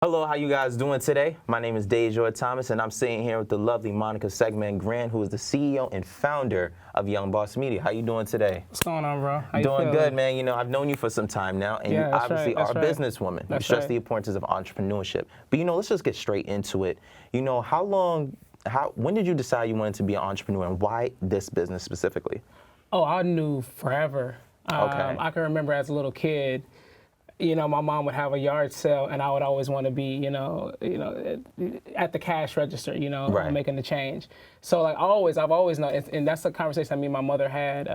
Hello, how you guys doing today? My name is Dejoy Thomas, and I'm sitting here with the lovely Monica Sekmet Grant, who is the CEO and founder of Young Boss Media. How you doing today? What's going on, bro? How you Doing feeling? good, man. You know, I've known you for some time now, and you obviously are a businesswoman. You stress the importance of entrepreneurship. But you know, let's just get straight into it. You know, when did you decide you wanted to be an entrepreneur, and why this business specifically? Oh, I knew forever. Okay. I can remember as a little kid, you know, my mom would have a yard sale, and I would always want to be, you know, at the cash register, you know, making the change. So like I've always known, and that's a conversation me and my mother had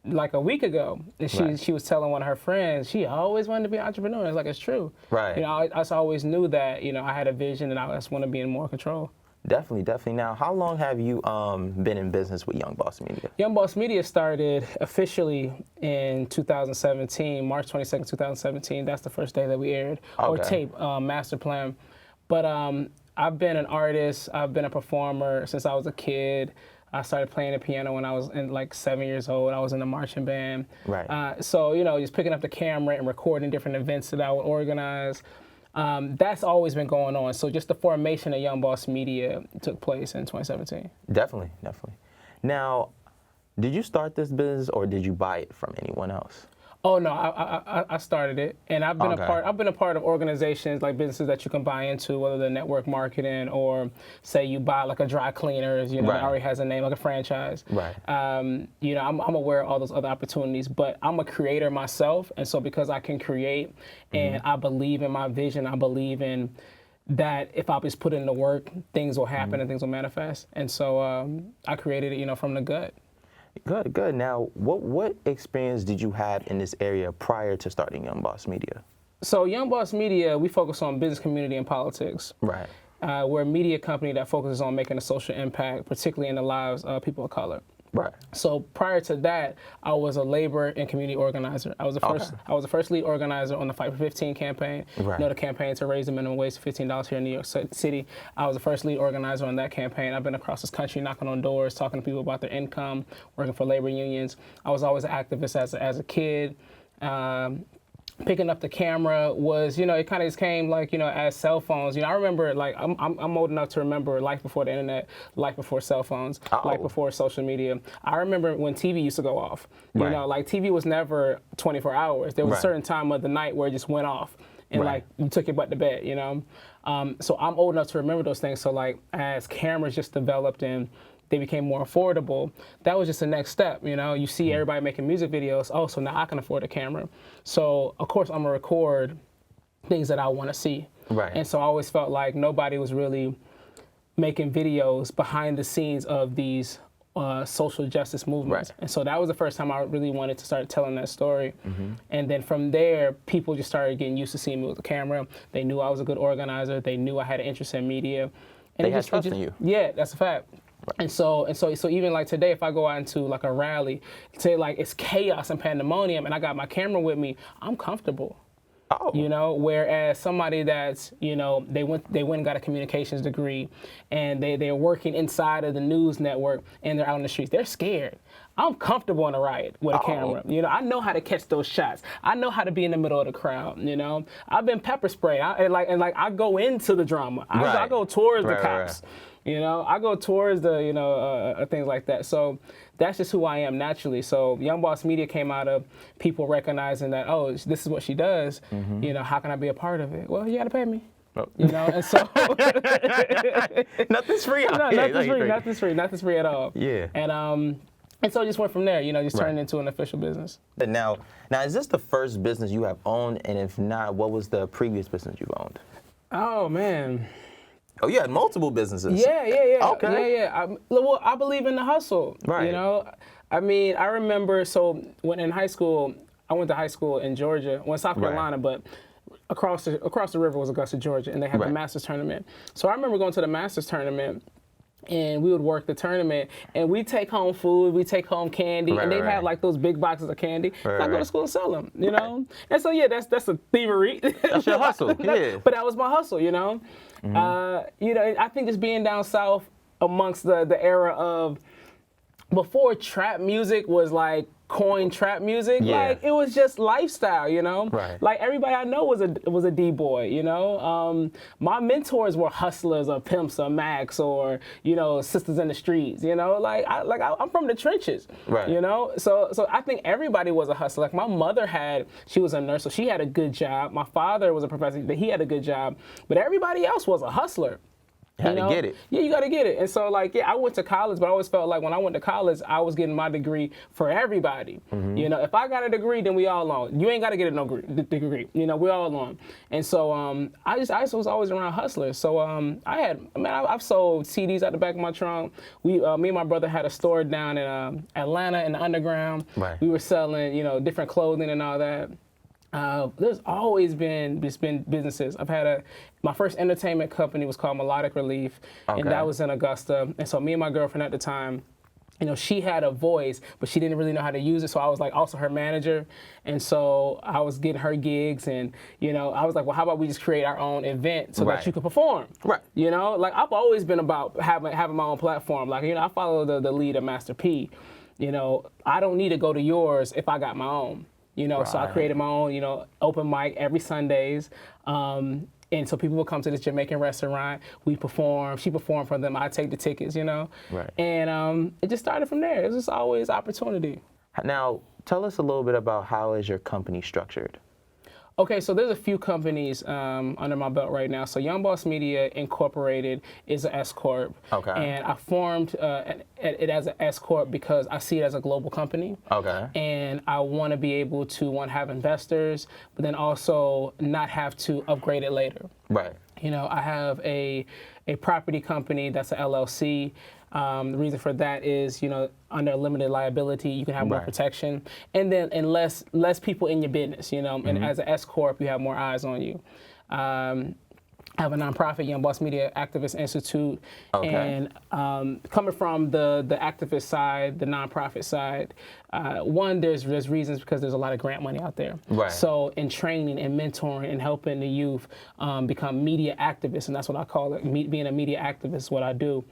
like a week ago. And she was telling one of her friends, she always wanted to be an entrepreneur. It's like, it's true. Right. You know, I always knew that, you know, I had a vision and I just want to be in more control. Definitely. Now, how long have you been in business with Young Boss Media? Young Boss Media started officially in 2017, March 22nd, 2017. That's the first day that we aired or taped Master Plan. But I've been an artist. I've been a performer since I was a kid. I started playing the piano when I was like 7 years old. I was in a marching band. Right. So, you know, just picking up the camera and recording different events that I would organize. That's always been going on. So just the formation of Young Boss Media took place in 2017. Definitely. Now, did you start this business or did you buy it from anyone else? Oh no, I started it, and I've been a part of organizations like businesses that you can buy into, whether they're network marketing or say you buy like a dry cleaners, you know, that already has a name like a franchise. Right. You know, I'm aware of all those other opportunities, but I'm a creator myself, and so because I can create, and I believe in my vision, I believe in that if I just put in the work, things will happen and things will manifest, and so I created it, you know, from the gut. Good. Now, what experience did you have in this area prior to starting Young Boss Media? So Young Boss Media, we focus on business, community, and politics. Right. We're a media company that focuses on making a social impact, particularly in the lives of people of color. Right. So prior to that, I was a labor and community organizer. I was the first lead organizer on the Fight for 15 campaign. Right. You know, the campaign to raise the minimum wage to $15 here in New York City. I was the first lead organizer on that campaign. I've been across this country knocking on doors, talking to people about their income, working for labor unions. I was always an activist as a kid. Picking up the camera was, you know, it kind of just came like, you know, as cell phones. You know, I remember like I'm old enough to remember life before the internet, life before cell phones, life before social media. I remember when TV used to go off. You know, like TV was never 24 hours. There was a certain time of the night where it just went off, and like you took your butt to bed. You know, so I'm old enough to remember those things. So like as cameras just developed and they became more affordable, that was just the next step, you know? You see everybody making music videos, oh, so now I can afford a camera. So, of course, I'm gonna record things that I wanna see. Right. And so I always felt like nobody was really making videos behind the scenes of these social justice movements. Right. And so that was the first time I really wanted to start telling that story. And then from there, people just started getting used to seeing me with the camera. They knew I was a good organizer. They knew I had an interest in media. And they had trust in you. Yeah, that's a fact. And so even like today, if I go out into like a rally, say like it's chaos and pandemonium, and I got my camera with me, I'm comfortable. Oh. You know, whereas somebody that's, you know, they went and got a communications degree, and they're working inside of the news network, and they're out in the streets, they're scared. I'm comfortable in a riot with a camera. You know, I know how to catch those shots. I know how to be in the middle of the crowd. You know, I've been pepper sprayed, and I go into the drama. I go towards the cops. You know, I go towards the, you know, things like that. So that's just who I am naturally. So Young Boss Media came out of people recognizing that, oh, this is what she does. You know, how can I be a part of it? Well, you got to pay me. Oh. You know, and so nothing's free. No, nothing's free at all. Yeah. And so it just went from there. You know, just turned into an official business. Now, is this the first business you have owned? And if not, what was the previous business you've owned? Oh man. Oh, you had multiple businesses. Yeah. Okay. Yeah. Well, I believe in the hustle. Right. You know, I mean, I remember, so when in high school, I went to high school in Georgia, South Carolina, but across the river was Augusta, Georgia, and they had the Masters tournament. So I remember going to the Masters tournament, and we would work the tournament, and we take home food, we take home candy, and they'd have like those big boxes of candy. I go to school and sell them, you know? And so yeah, that's a thievery. That's your hustle, yeah. But that was my hustle, you know? You know, I think just being down south amongst the era of, before trap music was like coined trap music. Yeah. Like, it was just lifestyle, you know? Right. Like, everybody I know was a D-boy, you know? My mentors were hustlers or pimps or Macs or, you know, sisters in the streets, you know? Like, I'm from the trenches, right. you know? So I think everybody was a hustler. Like, my mother she was a nurse, so she had a good job. My father was a professor, he had a good job. But everybody else was a hustler. You had to get it. Yeah, you got to get it. And so, like, yeah, I went to college, but I always felt like when I went to college, I was getting my degree for everybody. Mm-hmm. You know, if I got a degree, then we all on. You ain't got to get a degree. You know, we all on. And so, I just was always around hustlers. So, I've sold CDs out the back of my trunk. Me and my brother had a store down in Atlanta in the underground. Right. We were selling, you know, different clothing and all that. There's always been businesses. I've had my first entertainment company was called Melodic Relief, and that was in Augusta. And so me and my girlfriend at the time, you know, she had a voice, but she didn't really know how to use it. So I was like also her manager. And so I was getting her gigs, and, you know, I was like, well, how about we just create our own event so that you can perform? Right. You know, like, I've always been about having my own platform. Like, you know, I follow the lead of Master P. You know, I don't need to go to yours if I got my own. You know, so I created my own, you know, open mic every Sundays. And so people would come to this Jamaican restaurant. We perform. She performed for them. I take the tickets, you know. Right. And it just started from there. It was just always opportunity. Now, tell us a little bit about how is your company structured? Okay, so there's a few companies under my belt right now. So Young Boss Media Incorporated is an S Corp. Okay. And I formed it as an S Corp because I see it as a global company. Okay. And I want to be able to, one, have investors, but then also not have to upgrade it later. Right. You know, I have a property company that's an LLC. The reason for that is, you know, under limited liability, you can have more protection, and less people in your business, you know. And as an S Corp, you have more eyes on you. I have a nonprofit, Young Boss Media Activist Institute, and coming from the activist side, the nonprofit side, one, there's reasons because there's a lot of grant money out there. Right. So in training and mentoring and helping the youth become media activists, and that's what I call it. Being a media activist is what I do.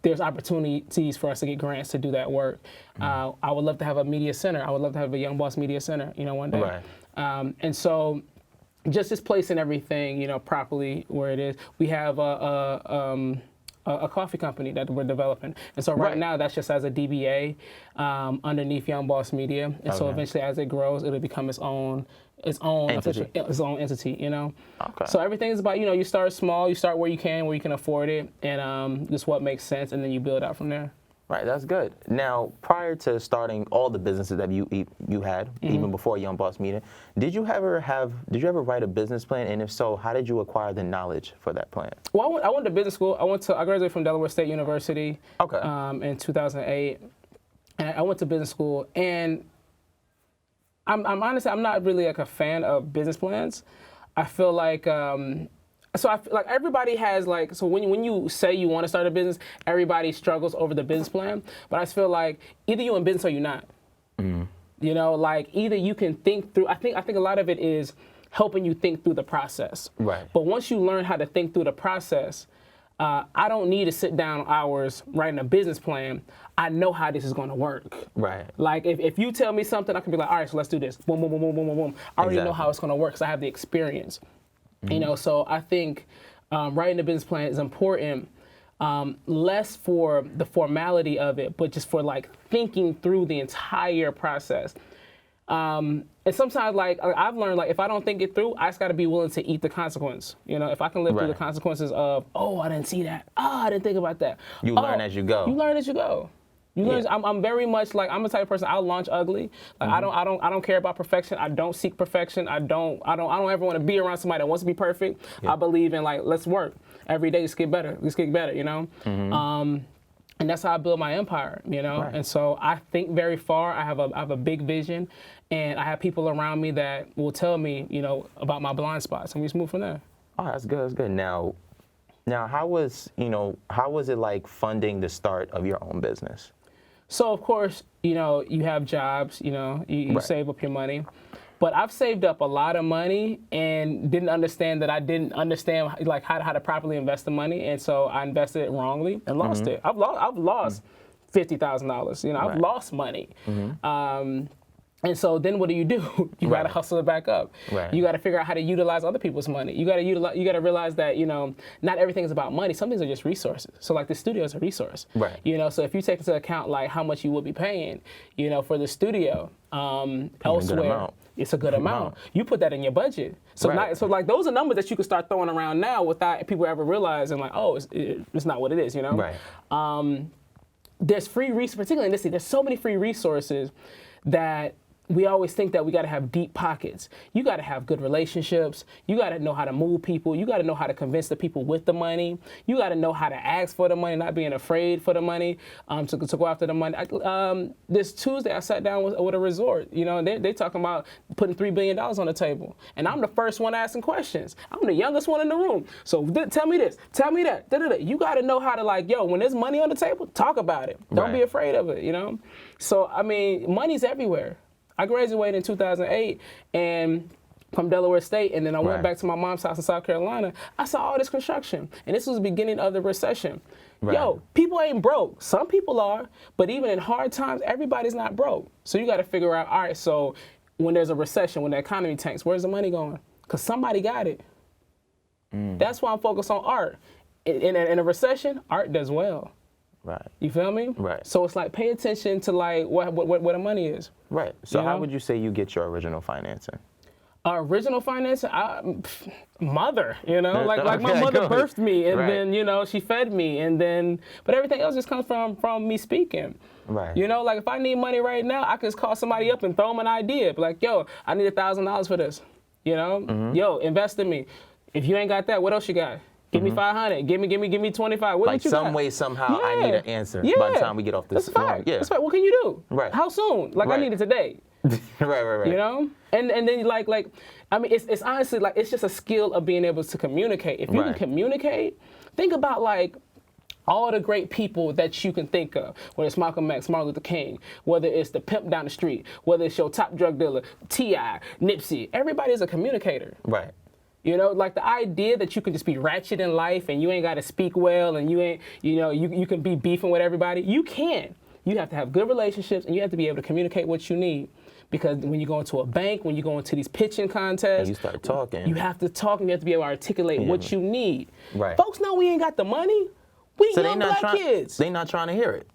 There's opportunities for us to get grants to do that work. I would love to have a media center. I would love to have a Young Boss Media Center, you know, one day. Right. And so just placing everything, you know, properly where it is. We have a coffee company that we're developing. And so right now that's just as a DBA underneath Young Boss Media. And so eventually as it grows, it'll become its own entity, you know. Okay. So everything's about, you know, you start small, you start where you can afford it, and just what makes sense, and then you build out from there. Right, that's good. Now, prior to starting all the businesses that you had, even before Young Boss Media, did you ever write a business plan? And if so, how did you acquire the knowledge for that plan? Well, I went to business school. I graduated from Delaware State University in 2008. And I went to business school, and I'm honestly, I'm not really like a fan of business plans. I feel like, so I feel like everybody has like, so when you say you want to start a business, everybody struggles over the business plan. But I just feel like either you're in business or you're not. You know, like either you can think through, I think a lot of it is helping you think through the process. Right. But once you learn how to think through the process, I don't need to sit down hours writing a business plan. I know how this is going to work. Right. Like if you tell me something, I can be like, all right, so let's do this. Boom, boom, boom, boom, boom, boom, boom. I already know how it's going to work because I have the experience. You know, so I think writing a business plan is important, less for the formality of it, but just for like thinking through the entire process. And sometimes, like, I've learned, like, if I don't think it through, I just got to be willing to eat the consequence. You know, if I can live through the consequences of, oh, I didn't see that. Oh, I didn't think about that. You learn as you go. You learn as you go. You learn. I'm very much like, I'm the type of person, I'll launch ugly. Like, I don't care about perfection. I don't seek perfection. I don't ever want to be around somebody that wants to be perfect. I believe in, like, let's work every day. Let's get better. Let's get better. You know. And that's how I build my empire, you know? Right. And so I think very far. I have a big vision, and I have people around me that will tell me, you know, about my blind spots, and we just move from there. Oh, that's good, that's good. Now how was it like funding the start of your own business? So, of course, you know, you have jobs, you know, you save up your money. But I've saved up a lot of money and didn't understand like how to properly invest the money, and so I invested it wrongly and lost it. I've lost $50,000. You know, I've lost money. And so then what do? You got to hustle it back up. You got to figure out how to utilize other people's money. You got to realize that, you know, not everything is about money. Some things are just resources. So like the studio is a resource. You know, so if you take into account like how much you will be paying, you know, for the studio elsewhere, it's a good amount. You put that in your budget. So so like those are numbers that you can start throwing around now without people ever realizing like, oh, it's not what it is, you know? There's free resources, particularly in this city, there's so many free resources that we always think that we got to have deep pockets. You got to have good relationships. You got to know how to move people. You got to know how to convince the people with the money. You got to know how to ask for the money, not being afraid for the money, to go after the money. This Tuesday, I sat down with a resort. You know, they talking about putting $3 billion on the table. And I'm the first one asking questions. I'm the youngest one in the room. So tell me this, tell me that. You got to know how to like, yo, when there's money on the table, talk about it. Don't be afraid of it, you know? So, I mean, money's everywhere. I graduated in 2008 and from Delaware State, and then I went back to my mom's house in South Carolina. I saw all this construction, and this was the beginning of the recession. Yo, people ain't broke. Some people are, but even in hard times, everybody's not broke. So you got to figure out, all right, so when there's a recession, when the economy tanks, where's the money going? Because somebody got it. That's why I'm focused on art. In a recession, art does well. You feel me? So it's like pay attention to like what the money is. So how would you say you get your original financing? Original financing, mother, you know, like my mother birthed me, and then you know she fed me, and then but everything else just comes from me speaking. You know, like if I need money right now, I can just call somebody up and throw them an idea, be like, yo, I need $1,000 for this. You know, yo, invest in me. If you ain't got that, what else you got? Give me 500. Give me 25. What like you some got? way, somehow, I need an answer by the time we get off this floor. That's fact. What can you do? How soon? Like I need it today. You know? And then like I mean, it's honestly like it's just a skill of being able to communicate. If you can communicate, think about like all the great people that you can think of, whether it's Malcolm X, Martin Luther King, whether it's the pimp down the street, whether it's your top drug dealer, T.I., Nipsey. Everybody's a communicator. You know, like the idea that you can just be ratchet in life and you ain't got to speak well and you ain't, you know, you can be beefing with everybody. You can. You have to have good relationships and you have to be able to communicate what you need. Because when you go into a bank, when you go into these pitching contests, and you start talking. You have to talk and you have to be able to articulate what you need. Folks know we ain't got the money. We so young black kids. They not trying to hear it.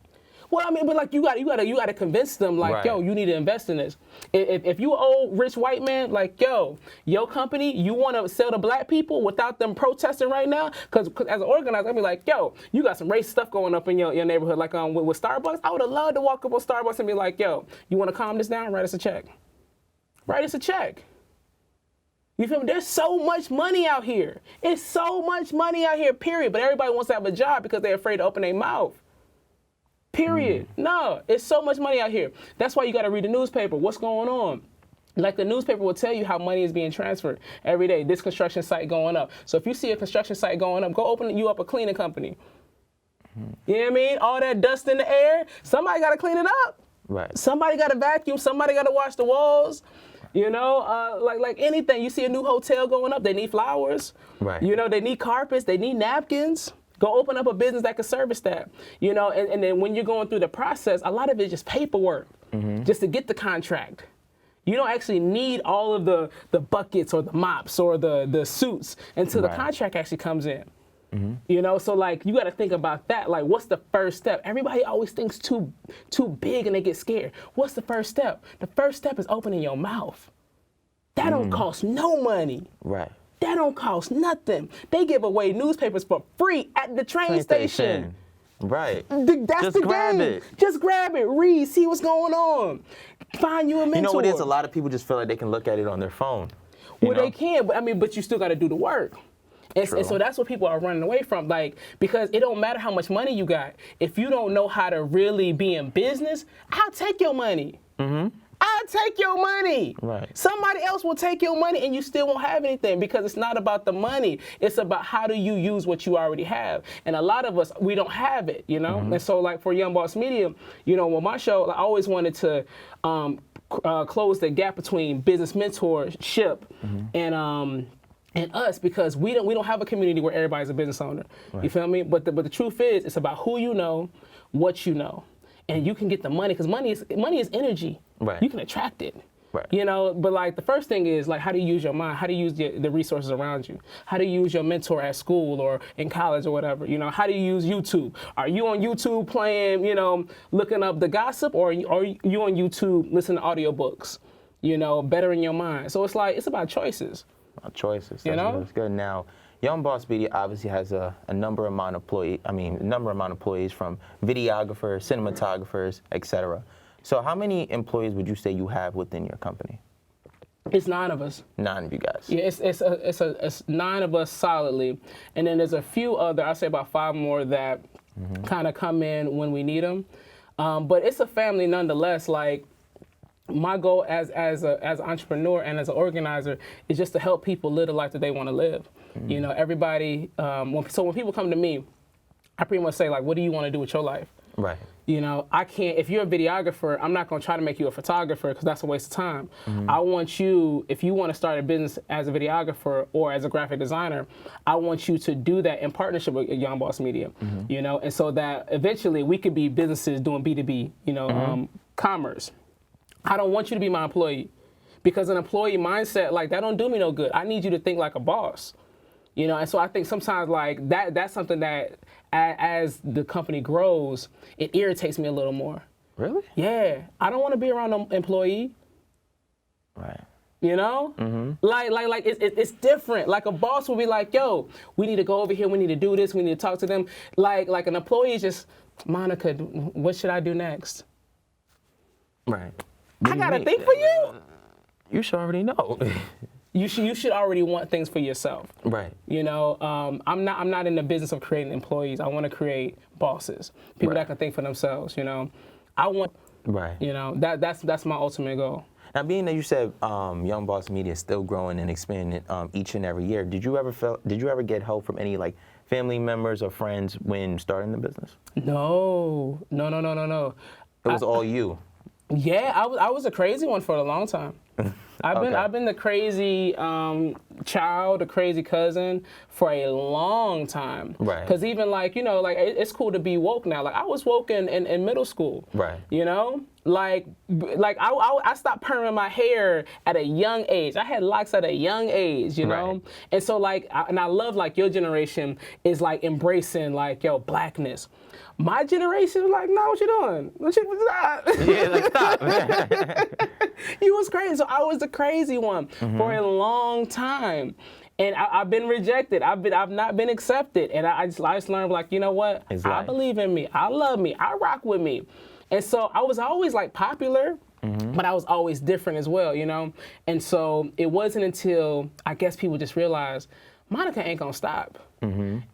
Well, I mean, but like you got to convince them, like, yo, you need to invest in this. If you old rich white man, like, yo, your company, you want to sell to black people without them protesting right now? Because as an organizer, I'd be like, yo, you got some racist stuff going up in your neighborhood, like with Starbucks. I would have loved to walk up with Starbucks and be like, yo, you want to calm this down? Write us a check. Write us a check. You feel me? There's so much money out here. It's so much money out here, period. But everybody wants to have a job because they're afraid to open their mouth. Period. No, it's so much money out here. That's why you got to read the newspaper. What's going on? Like the newspaper will tell you how money is being transferred every day. This construction site going up. So if you see a construction site going up, go open you up a cleaning company. You know what I mean? All that dust in the air, somebody got to clean it up. Somebody got to vacuum. Somebody got to wash the walls. You know, like anything. You see a new hotel going up, they need flowers. You know, they need carpets. They need napkins. Go open up a business that can service that, you know, and then when you're going through the process, a lot of it is just paperwork, just to get the contract. You don't actually need all of the buckets or the mops or the suits until the contract actually comes in. You know, so like you got to think about that. Like, what's the first step? Everybody always thinks too big and they get scared. What's the first step? The first step is opening your mouth. That don't cost no money. That don't cost nothing. They give away newspapers for free at the train station. That's just the grab game. Just grab it, read, see what's going on. Find you a mentor. You know what it is? A lot of people just feel like they can look at it on their phone. Well, they can, but I mean, but you still got to do the work. And so that's what people are running away from, like, because it don't matter how much money you got. If you don't know how to really be in business, I'll take your money. I'll take your money. Somebody else will take your money and you still won't have anything because it's not about the money. It's about how do you use what you already have. And a lot of us, we don't have it, you know? And so like for Young Boss Media, you know, with my show, I always wanted to close the gap between business mentorship and us, because we don't have a community where everybody's a business owner. You feel me? But the truth is, it's about who you know, what you know. and you can get the money, because money is energy. Right. You can attract it. Right. You know, but like the first thing is like, how do you use your mind? How do you use the resources around you? How do you use your mentor at school or in college or whatever? You know, how do you use YouTube? Are you on YouTube playing, you know, looking up the gossip, or are you on YouTube listening to audiobooks, you know, bettering your mind? So it's like, it's about choices. About choices. That's good. Now, Young Boss Media obviously has a number amount of employees from videographers, cinematographers, etc. So how many employees would you say you have within your company? It's 9 of us. 9 of you guys. Yeah, it's 9 of us solidly, and then there's a few other, I'd say about 5 more that kind of come in when we need them. But it's a family nonetheless. Like, my goal as an entrepreneur and as an organizer is just to help people live the life that they want to live. You know, everybody. When people come to me, I pretty much say, like, what do you want to do with your life? Right. You know, I can't, if you're a videographer, I'm not going to try to make you a photographer, because that's a waste of time. I want you, if you want to start a business as a videographer or as a graphic designer, I want you to do that in partnership with Young Boss Media, you know, and so that eventually we could be businesses doing B2B, you know, commerce. I don't want you to be my employee, because an employee mindset, like, that don't do me no good. I need you to think like a boss. You know, and so I think sometimes, like, that's something that as the company grows, it irritates me a little more. Really? Yeah. I don't want to be around an employee. Right. You know? Like it's different. Like, a boss will be like, yo, we need to go over here, we need to do this, we need to talk to them. Like an employee is just, Monica, what should I do next? Right. I got a thing for you? You should already know. You should already want things for yourself. Right. You know, I'm not in the business of creating employees. I want to create bosses, people that can think for themselves. You know, I want. Right. You know, that's my ultimate goal. Now, being that you said Young Boss Media is still growing and expanding each and every year, did you ever get help from any, like, family members or friends when starting the business? No. It was all you. Yeah, I was a crazy one for a long time. I've been the crazy child, the crazy cousin for a long time. Right. Because even, like, you know, like, it's cool to be woke now. Like, I was woke in middle school. Right. You know, like I stopped perming my hair at a young age. I had locks at a young age. You know, and so, like, I love, like, your generation is, like, embracing, like, yo, blackness. My generation was like, no, what you doing? What you stop? Yeah, like, stop. You was crazy. So I was the crazy one for a long time. And I've been rejected. I've not been accepted. And I just learned, like, you know what? I believe in me. I love me. I rock with me. And so I was always, like, popular, but I was always different as well, you know? And so it wasn't until, I guess, people just realized, Monica ain't gonna stop.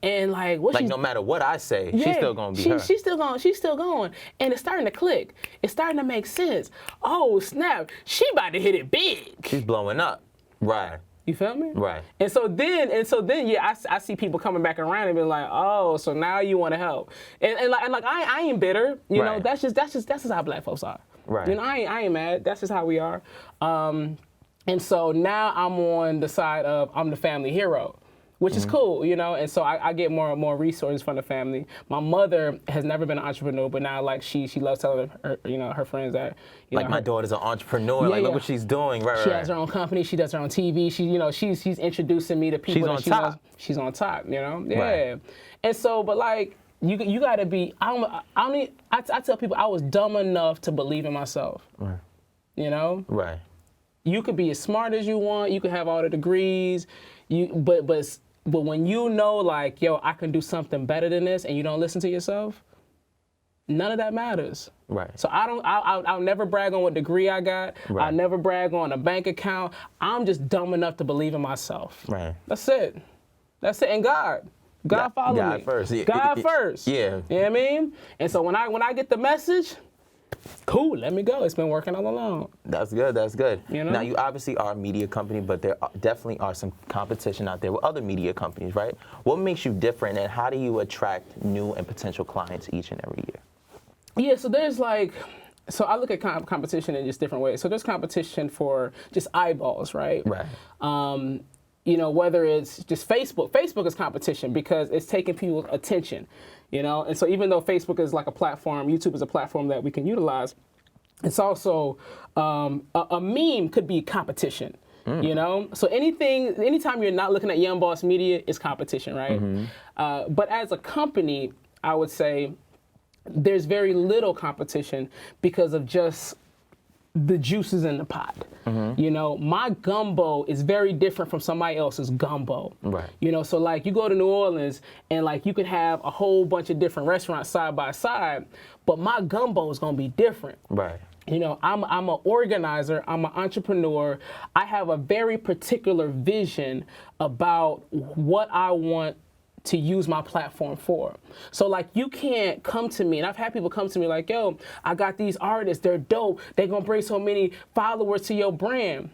And, like, what, like, no matter what I say, she's still gonna be her. She's still going. And it's starting to click. It's starting to make sense. Oh, snap. She about to hit it big. She's blowing up. Right. You feel me? Right. And so then, yeah, I see people coming back around and be like, oh, so now you want to help. And like I ain't bitter. You know, that's just how black folks are. Right. You know, I ain't mad. That's just how we are. And so now I'm on the side of, I'm the family hero, which is cool, you know, and so I get more and more resources from the family. My mother has never been an entrepreneur, but now, like, she loves telling her, you know, her friends that, you know, my daughter's an entrepreneur. Like, look what she's doing. Right. She has her own company. She does her own TV. She, you know, she's introducing me to people. She's on top. She's on top. You know. Yeah. Right. And so, but, like, you got to be. I tell people I was dumb enough to believe in myself. Right. You know. Right. You could be as smart as you want. You could have all the degrees. But when you know, like, yo, I can do something better than this, and you don't listen to yourself, none of that matters. Right. So I'll never brag on what degree I got. Right. I'll never brag on a bank account. I'm just dumb enough to believe in myself. Right. That's it. And God follow me. God first. Yeah. God first. Yeah. You know what I mean? And so when I get the message, cool, let me go. It's been working all along. That's good. That's good. You know? Now, you obviously are a media company, but there definitely are some competition out there with other media companies, right? What makes you different, and how do you attract new and potential clients each and every year? Yeah, so there's, like, so I look at competition in just different ways. So there's competition for just eyeballs, right? Right. whether it's just Facebook is competition because it's taking people's attention, and so even though Facebook is like a platform, YouTube is a platform that we can utilize, it's also a meme could be competition. So anytime you're not looking at Young Boss Media, it's competition, right? But as a company, I would say there's very little competition because of just the juices in the pot. My gumbo is very different from somebody else's gumbo. Right. So like you go to New Orleans and like you could have a whole bunch of different restaurants side by side, but my gumbo is gonna be different. Right. I'm an organizer, I'm an entrepreneur. I have a very particular vision about what I want to use my platform for. So like you can't come to me, and I've had people come to me like, yo, I got these artists, they're dope, they're gonna bring so many followers to your brand,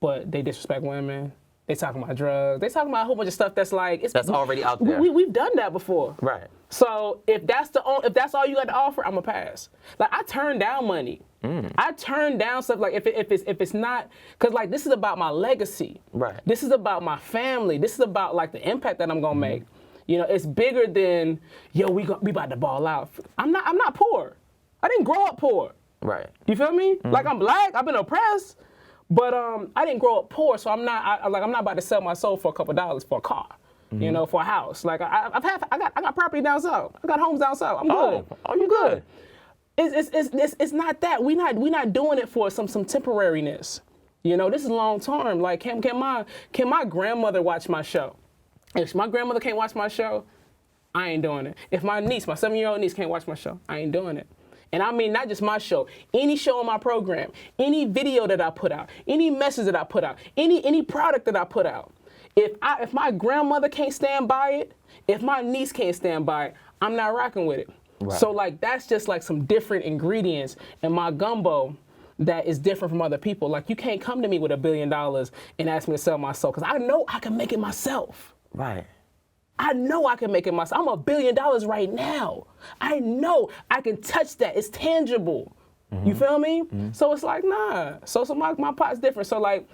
but they disrespect women, they talking about drugs, they talking about a whole bunch of stuff that's like, that's already out there. We've done that before. Right. So if that's all you got to offer, I'm gonna pass. Like I turn down money. I turn down stuff like if it's not, because like this is about my legacy. Right. This is about my family. This is about like the impact that I'm gonna make. It's bigger than we about to ball out. I'm not poor. I didn't grow up poor. Right. You feel me? Like I'm black. I've been oppressed, but I didn't grow up poor. So I'm not about to sell my soul for a couple $, for a car. For a house. Like I got property down south. I got homes down south. I'm good. Oh, you good? It's not that. We not doing it for some temporariness. This is long term. Like can my grandmother watch my show? If my grandmother can't watch my show, I ain't doing it. If my 7-year-old niece can't watch my show, I ain't doing it. And I mean not just my show, any show on my program, any video that I put out, any message that I put out, any product that I put out. If my grandmother can't stand by it, if my niece can't stand by it, I'm not rocking with it. Right. So like that's just like some different ingredients in my gumbo that is different from other people. Like you can't come to me with $1 billion and ask me to sell my soul because I know I can make it myself. Right. I know I can make it myself. I'm $1 billion right now. I know I can touch that. It's tangible. You feel me? So it's like, nah. So my pot's different. So like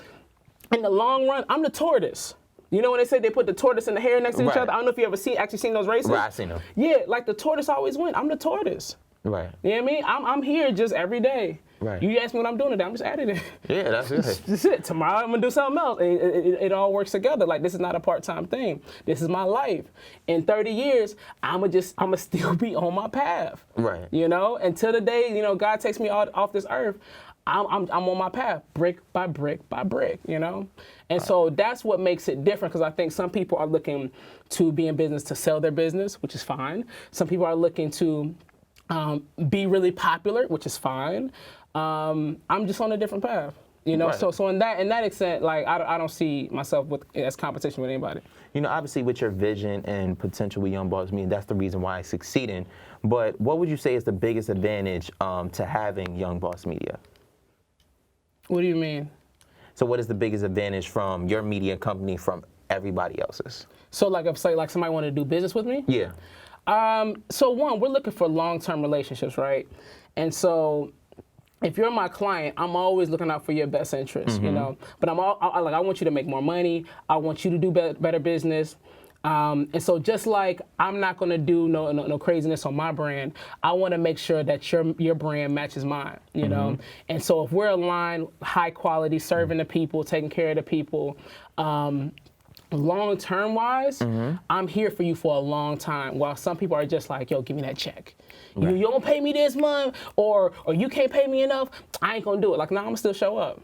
in the long run, I'm the tortoise. You know when they say they put the tortoise and the hare next to each other? I don't know if you ever actually seen those races. Right, I've seen them. Yeah, like the tortoise always win. I'm the tortoise. Right. You know what I mean? I'm here just every day. Right. You ask me what I'm doing today, I'm just adding it. Yeah, that's good. That's it. Tomorrow I'm gonna do something else. And it all works together. Like this is not a part-time thing. This is my life. In 30 years, I'ma still be on my path. Right. Until the day, God takes me off this earth, I'm on my path, brick by brick by brick, And so that's what makes it different because I think some people are looking to be in business to sell their business, which is fine. Some people are looking to be really popular, which is fine. I'm just on a different path, Right. So in that extent, like I don't see myself as competition with anybody. Obviously with your vision and potential with Young Boss Media, that's the reason why it's succeeding. But what would you say is the biggest advantage to having Young Boss Media? What do you mean? So what is the biggest advantage from your media company from everybody else's? So like if somebody wanted to do business with me? Yeah. So one, we're looking for long-term relationships, right? And so if you're my client, I'm always looking out for your best interest, But I want you to make more money. I want you to do better business. And so just like I'm not going to do no craziness on my brand, I want to make sure that your brand matches mine, And so if we're aligned, high quality, serving the people, taking care of the people, long-term wise, I'm here for you for a long time. While some people are just like, yo, give me that check. Right. You don't pay me this month, or you can't pay me enough, I ain't gonna do it. Like, no, I'm gonna still show up.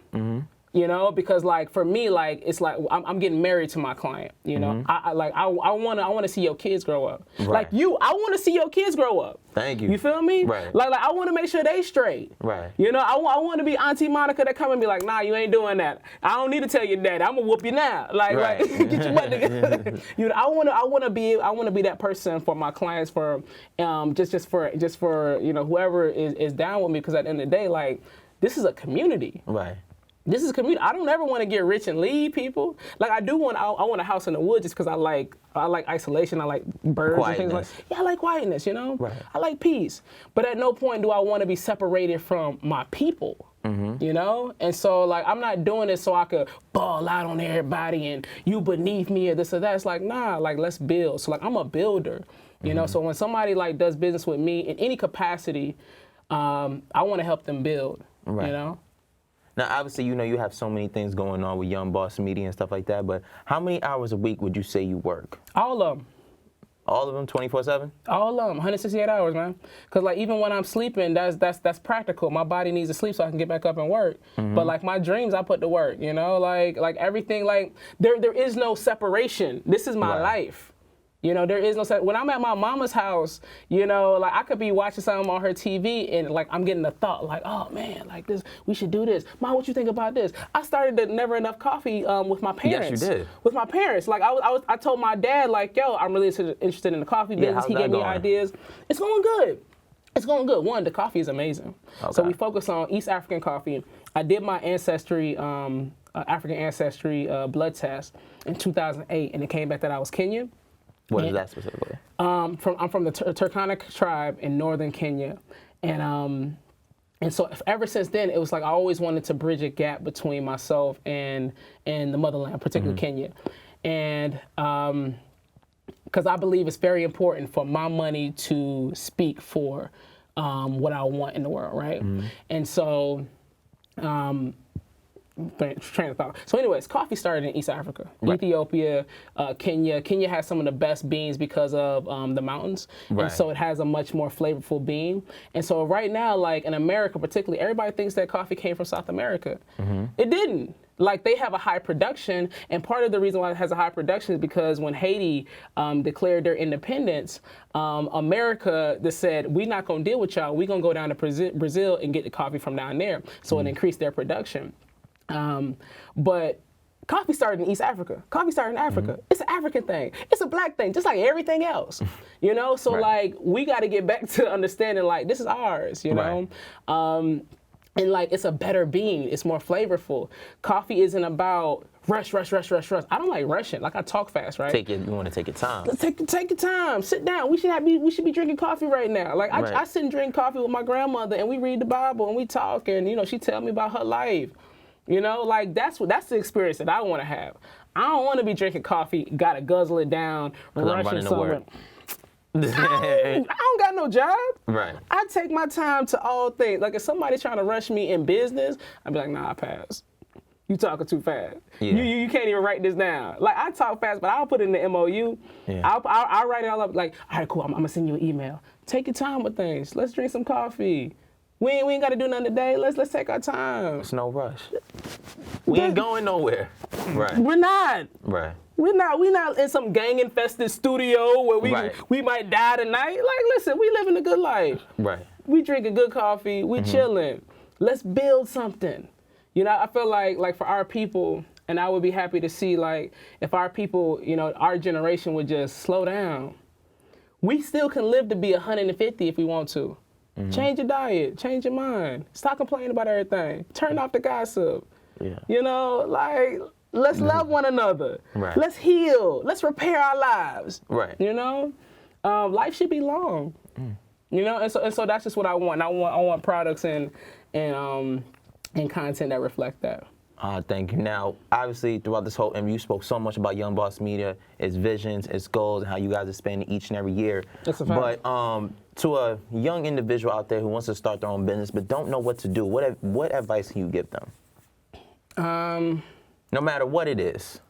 Because like for me, like it's like I'm getting married to my client. I want to see your kids grow up. Right. Like I want to see your kids grow up. Thank you. You feel me? Right. Like I want to make sure they straight. Right. I want to be Auntie Monica that come and be like, nah, you ain't doing that. I don't need to tell your dad. I'm gonna whoop you now. Like, right. Get your butt together. I want to be that person for my clients, for just for whoever is down with me, because at the end of the day, like this is a community. Right. This is community. I don't ever want to get rich and leave people. Like I want a house in the woods just because I like isolation. I like birds Quietness. and things like. Yeah, I like quietness. Right. I like peace. But at no point do I want to be separated from my people. You know? And so, like, I'm not doing this so I could ball out on everybody and you beneath me or this or that. It's like, nah, like, let's build. So, like, I'm a builder, you know? So when somebody, like, does business with me in any capacity, I want to help them build, you know? Now, obviously, you know, you have so many things going on with Young Boss Media and stuff like that, but how many hours a week would you say you work? All of them. All of them, 24/7? All of them, 168 hours, man. Because, like, even when I'm sleeping, that's practical. My body needs to sleep so I can get back up and work. But, like, my dreams, I put to work, you know? Like everything, like, there is no separation. This is my life. You know, there is no when I'm at my mama's house, you know, like I could be watching something on her TV and like I'm getting a thought like, oh man, like this, we should do this. Mom, what you think about this? I started the Never Enough Coffee with my parents. Yes, you did. With my parents. Like I told my dad like, yo, I'm really interested in the coffee business. He gave me ideas. It's going good. It's going good. One, the coffee is amazing. So we focus on East African coffee. I did my ancestry, African ancestry blood test in 2008 and it came back that I was Kenyan. What is that specifically? I'm from the Turkana tribe in northern Kenya, and so ever since then it was like I always wanted to bridge a gap between myself and the motherland, particularly Kenya, and because I believe it's very important for my money to speak for what I want in the world, right? And so. Train of thought. So anyways, coffee started in East Africa, Ethiopia, Kenya. Kenya has some of the best beans because of the mountains. And so it has a much more flavorful bean. And so right now, like in America particularly, everybody thinks that coffee came from South America. It didn't. Like they have a high production, and part of the reason why it has a high production is because when Haiti declared their independence, America just said, we're not gonna deal with y'all, we're gonna go down to Brazil and get the coffee from down there. So it increased their production. But coffee started in East Africa. Coffee started in Africa. It's an African thing. It's a black thing, just like everything else. You know, so like we got to get back to understanding like this is ours. You know, and like it's a better bean. It's more flavorful. Coffee isn't about rush. I don't like rushing. Like I talk fast, right? You want to take your time. Take your time. Sit down. We should be drinking coffee right now. Like I sit and drink coffee with my grandmother, and we read the Bible and we talk, and you know she tell me about her life. You know, like that's the experience that I want to have. I don't want to be drinking coffee, gotta guzzle it down, rushing somewhere. I don't got no job. Right. I take my time to all things. Like if somebody trying to rush me in business, I'd be like, nah, I pass. You talking too fast. Yeah. You can't even write this down. Like I talk fast, but I'll put it in the MOU. Yeah. I'll write it all up. Like, all right, cool. I'm gonna send you an email. Take your time with things. Let's drink some coffee. We ain't got to do nothing today. Let's take our time. It's no rush. We ain't going nowhere. Right. We're not. Right. We're not in some gang-infested studio where we might die tonight. Like, listen, we living a good life. Right. We drinking good coffee. We chilling. Let's build something. You know, I feel like for our people, and I would be happy to see like if our people, you know, our generation would just slow down. We still can live to be 150 if we want to. Change your diet, change your mind. Stop complaining about everything. Turn off the gossip. Yeah. You know, like, let's love one another. Right. Let's heal. Let's repair our lives. Right. You know, life should be long. You know, and so that's just what I want. I want products and content that reflect that. Thank you. Now, obviously, throughout this whole interview, you spoke so much about Young Boss Media, its visions, its goals, and how you guys are spending each and every year. That's a fact. But to a young individual out there who wants to start their own business but don't know what to do, what advice can you give them? No matter what it is.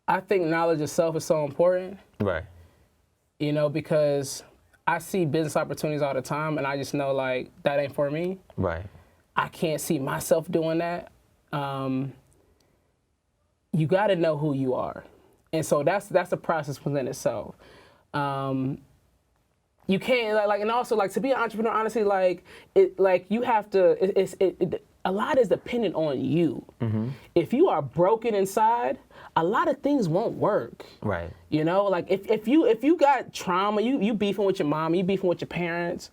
I think knowledge itself is so important. Right. You know, because I see business opportunities all the time, and I just know, like, that ain't for me. Right. I can't see myself doing that. You got to know who you are, and so that's a process within itself. You can't like, and also like to be an entrepreneur. Honestly, like you have to. A lot is dependent on you. If you are broken inside, a lot of things won't work. Right. You know, like if you got trauma, you beefing with your mom, you beefing with your parents.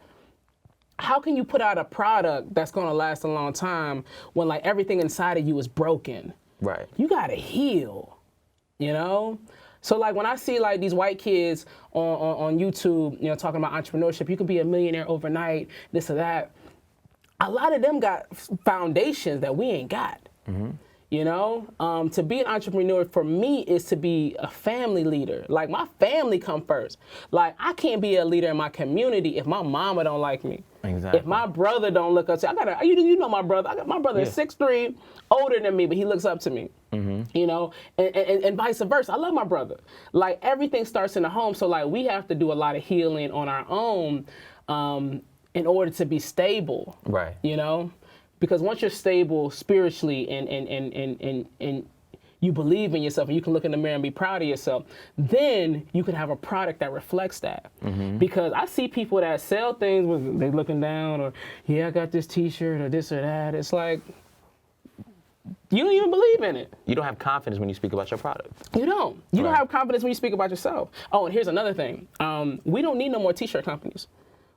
How can you put out a product that's gonna last a long time when like everything inside of you is broken? Right. You gotta heal, you know? So like when I see like these white kids on YouTube, you know, talking about entrepreneurship, you can be a millionaire overnight, this or that. a lot of them got foundations that we ain't got. You know, to be an entrepreneur for me is to be a family leader. Like, my family come first. Like, I can't be a leader in my community if my mama don't like me. Exactly. If my brother don't look up to me. You know my brother. My brother is 6'3", older than me, but he looks up to me. You know, and vice versa. I love my brother. Like, everything starts in the home. So, like, we have to do a lot of healing on our own in order to be stable. Right. You know? Because once you're stable spiritually and you believe in yourself and you can look in the mirror and be proud of yourself, then you can have a product that reflects that. Because I see people that sell things with they looking down, or I got this t-shirt or this or that. It's like, you don't even believe in it. You don't have confidence when you speak about your product. You don't. You don't have confidence when you speak about yourself. Oh, and here's another thing. We don't need no more t-shirt companies.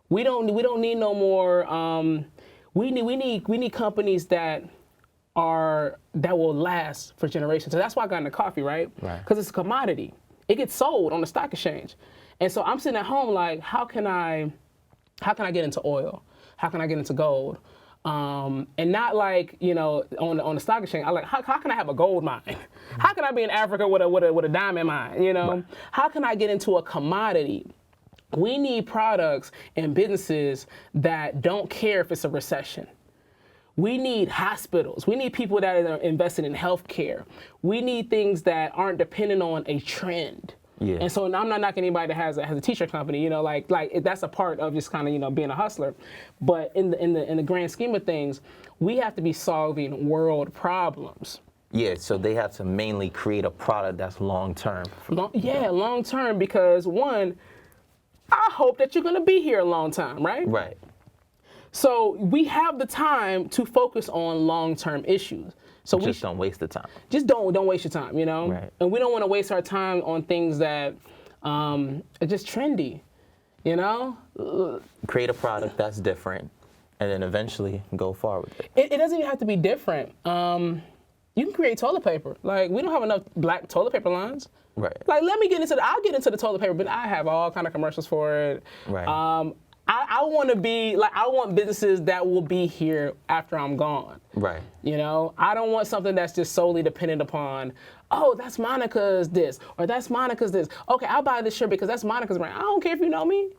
We don't need no more. We need companies that will last for generations. So that's why I got into coffee, right? Because it's a commodity. It gets sold on the stock exchange. And so I'm sitting at home like, how can I get into oil? How can I get into gold? And not like, you know, on the stock exchange. I like, how can I have a gold mine? How can I be in Africa with a diamond mine? You know, how can I get into a commodity? We need products and businesses that don't care if it's a recession. We need hospitals. We need people that are invested in healthcare. We need things that aren't dependent on a trend. And so I'm not knocking anybody that has a t-shirt company. You know, like that's a part of just kind of, you know, being a hustler. But in the grand scheme of things, we have to be solving world problems. So they have to mainly create a product that's long-term. Long-term, because one, I hope that you're going to be here a long time, right? Right. So we have the time to focus on long-term issues. So just don't waste the time. Just don't waste your time, you know? Right. And we don't want to waste our time on things that are just trendy, you know? Create a product that's different, and then eventually go far with it. It doesn't even have to be different. You can create toilet paper. Like, we don't have enough black toilet paper lines. Right. Like, I'll get into the toilet paper, but I have all kind of commercials for it. Right. I want businesses that will be here after I'm gone. Right. You know, I don't want something that's just solely dependent upon, oh, that's Monica's this, or that's Monica's this. Okay, I'll buy this shirt because that's Monica's brand. I don't care if you know me.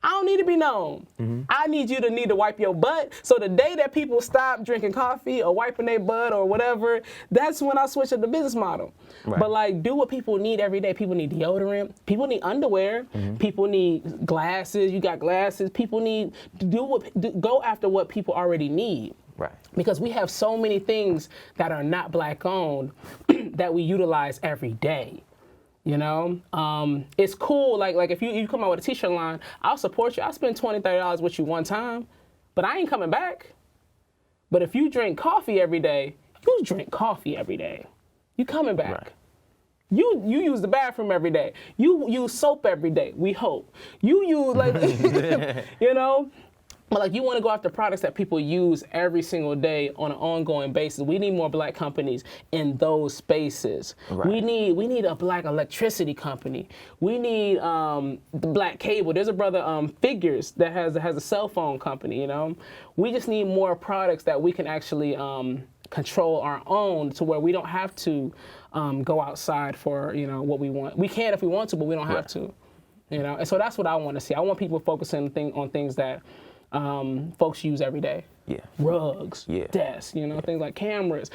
I don't need to be known. I need you to wipe your butt. So the day that people stop drinking coffee or wiping their butt or whatever, that's when I switch up the business model. Right. But like, do what people need every day. People need deodorant. People need underwear. People need glasses. You got glasses. People need go after what people already need. Right. Because we have so many things that are not black owned that we utilize every day. You know, it's cool. Like if you come out with a t-shirt line, I'll support you. I'll spend $20, $30 with you one time, but I ain't coming back. But if you drink coffee every day, you drink coffee every day. You coming back. Right. You use the bathroom every day. You use soap every day. We hope. You use like, you know. But like, you want to go after products that people use every single day on an ongoing basis. We need more black companies in those spaces. Right. We need a black electricity company. We need the black cable. There's a brother, Figures, that has a cell phone company. You know, we just need more products that we can actually control our own, to where we don't have to go outside for, you know, what we want. We can if we want to, but we don't have to. You know, and so that's what I want to see. I want people focusing on things that folks use every day. Rugs, desks, you know, things like cameras.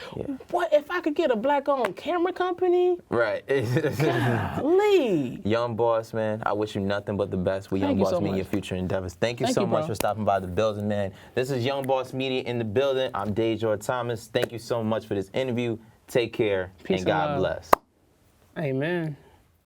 What if I could get a black-owned camera company? Right. Golly. Young Boss, man, I wish you nothing but the best with Young Boss Media future endeavors. Thank you so much for stopping by the building, man. This is Young Boss Media in the building. I'm Dejor Thomas. Thank you so much for this interview. Take care, and God bless. Amen.